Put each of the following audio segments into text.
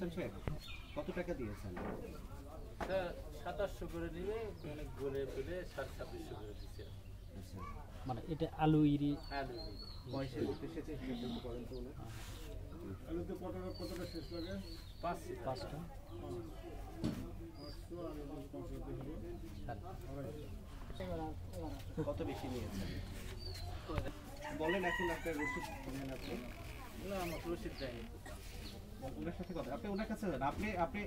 হাসান সাহেব কত টাকা দিয়েছেন? 2700 করে নিবে, অনেক বলে ফেলে 2700 করে দিচ্ছে। আচ্ছা, মানে এটা আলু ইরি আলু পয়সা দিতে এসেছে সেটা করেন তো না? আলুতে কতটা শেষ লাগে? 5টা কত বেশি নিয়েছেন বলেন? এখন আপনার রসিদ নেন আপনি? না, আমার রসিদ দেয়নি। ওনার সাথে কথা আপনি ওনার কাছে যান। আপনি আপনি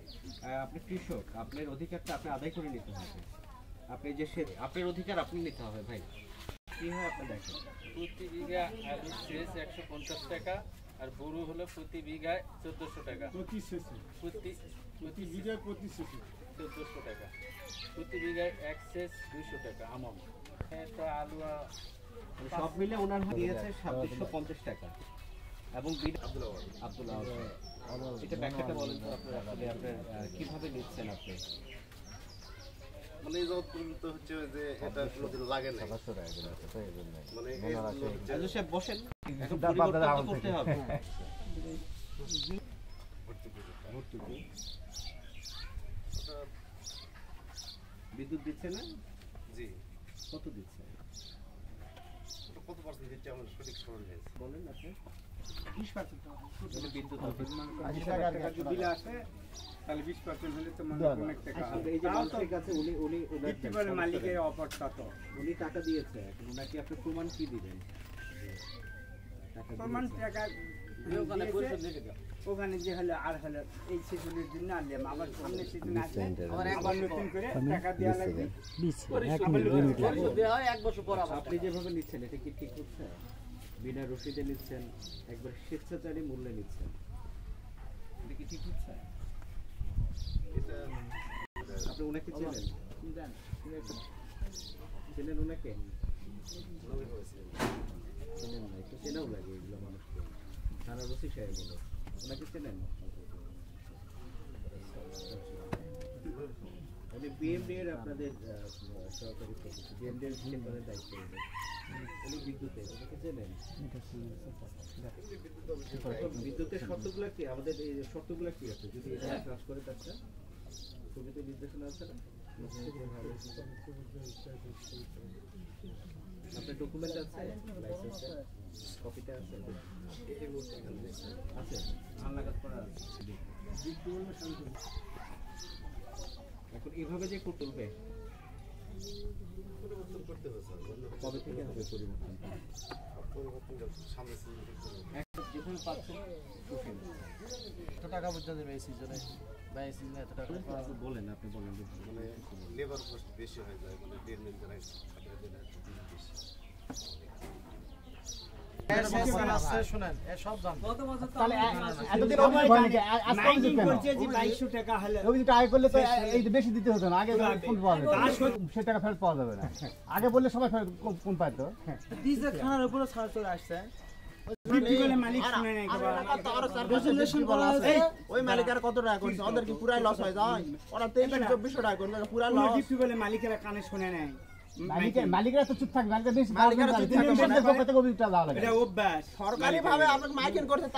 আপনি কৃষক, আপনার অধিকারটা আপনি আদায় করে নিতে হবে। আপনি যে আপনার অধিকার আপনি নিতে হবে ভাই। কি হয় আপনি দেখেন, প্রতি বিঘা আলু সেচ 150 টাকা, আর বড়ু হলো প্রতি বিঘায় 1400 টাকা। প্রতি শেষে প্রতি বিঘায় প্রতি শেষে 1400 টাকা, প্রতি বিঘায় এক সেচ 200 টাকা আমন। এটা আলু সব মিলে ওনার দিয়েছে 2750 টাকা। এবং আব্দুল্লাহ এটা ব্যাখ্যাটা বলেন তো আপনার আসলে আপনার কিভাবে নিচ্ছেন আপনি? মানে এই যত পর্যন্ত হচ্ছে যে এটা কোনোদিন লাগে না, মানে আজু সাহেব বসেন, এখন পরিবর্তন করতে হবে। বিদ্যুৎ দিচ্ছে না? জি কত দিচ্ছে? কত পার্সেন্ট দিচ্ছে আমার সঠিক স্মরণ নেই। বলেন আপনি। 20% বিদ্যুৎ বিলে আসে তাহলে 20% হলে তো মানে অনেক টাকা। এই যে মানুষের কাছে উনি কি বলে মালিকের অফারটা তো উনি টাকা দিয়েছে, এখন ওনাকে আপনি প্রমাণ কি দিবেন? প্রমাণ টাকা ওখানে পরিশোধ লিখে দাও। ওখানে যে হলো আর হলো এই সিজনের জন্য আনলাম, আবার সামনে সিজন আসলে আবার নতুন করে টাকা দেওয়া লাগবে। পরিশোধ দেওয়া হয় 1 বছর পর। আপনি যেভাবে নিচ্ছেন এটা কি ঠিক হচ্ছে? বিনা রসিদে নিচ্ছেন, একবার স্বেচ্ছাচারী মূল্যে নিচ্ছেন, এটা কি ঠিক হচ্ছে? এটা আপনি ওনাকে চেনেন? চেনেন ওনাকে? চেনেন না, একটু চেনাও লাগে এগুলো মানুষকে। থানা রসি সাহেব বলে ওনাকে চেনেন? উনি বিএমডি এর আপনাদের সহকারী প্রতিনিধি, বিএমডি এর সেন্টারের দায়িত্ব নেবেন। উনি বিদ্যুতে, ওনাকে চেনেন? বিদ্যুতের শর্তগুলো কি? আমাদের এই শর্তগুলো কি আছে? যদি এটা কাজ করে তারটা ছবিতে নির্দেশনা আছে না? আপনার ডকুমেন্ট আছে, লাইসেন্সের কপিটা আছে? আছে, আনলাগাত করা আছে। এখন এভাবে যে তুলবে পরিবর্তন করতে হবে স্যার, কবে থেকে হবে পরিবর্তন? পরিবর্তন সামনে যেখানে পাচ্ছেন এত টাকা পর্যন্ত দেবে এই সিজনে, বা এই সিজনে এত টাকা বলেন, আপনি বলেন। মানে লেবার কস্ট বেশি হয়ে যায়, মানে 1.5 মিনিট জায়গায় 17 দিন বেশি। শুনেন সব দাম তাহলে এতদিন অভিযোগ হয় নাকি? আজকে অভিযোগ কেন? বলছে যে 2200 টাকা হলো অভিযোগটা আগে করলে তো এই যে বেশি দিতে হতো না, আগে কোন পাওয়া যেত, সে টাকা ফেরত পাওয়া যাবে না। আগে বললে সবাই কোন পাইতো? ডিজেল খানার উপরে ছাড় চলে আসছে। বিক্রি করলে মালিক শুনে নাই রেজুলেশন করা আছে, ওই মালিকের কত টাকা করছে, ওদের কি পুরাই লস হয়ে যায়? ওরা 2300-2400 টাকা করবে, পুরা লস। বিক্রি করলে মালিকেরা কানে শুনে নাই। মালিকেরা তো চুপ থাকবে, মালিকেরা বেশি মালিকেরা চুপ থাকবে, অভিযোগটা দেওয়া লাগে। এটা অভ্যাস। সরকারি ভাবে আপনাকে মাইকিং করছে।